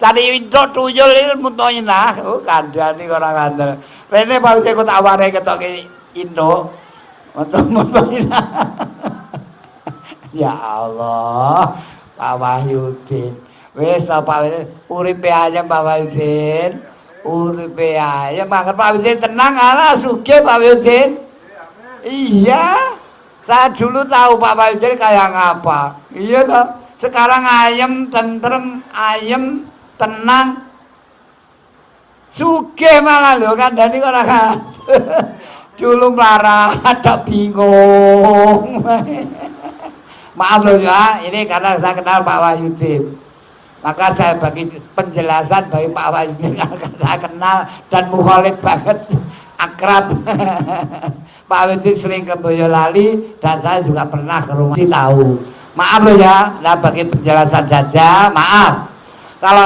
cari induk tuyul iki mutmainah. Oh, kandhane ora ngandel. Rene Pak Wise kok tak warai ketok induk. Mutmainah. Ya Allah, Pak Wahyudin. Wis Pak Wise uripe ayem Pak Wahyudin. Uripe ayem mangken Pak Wahyudin tenang ala sugih Pak Wahyudin. Iya. Saya dulu tahu Pak Wahyudin kayak ngapa. Iya toh. Sekarang ayem, tentrem, ayem, tenang. Sugih malah lho kandhani ora kan. Dulu melarat, ada bingung. Maaf loh ya, ini karena saya kenal Pak Wahyudin. Maka saya bagi penjelasan bagi Pak Wahyudin karena saya kenal dan mukhalif banget, akrab. Pak Wahyudin sering ke Boyolali dan saya juga pernah ke rumah. Tahu. Maaf loh ya, nah bagi penjelasan saja, maaf. Kalau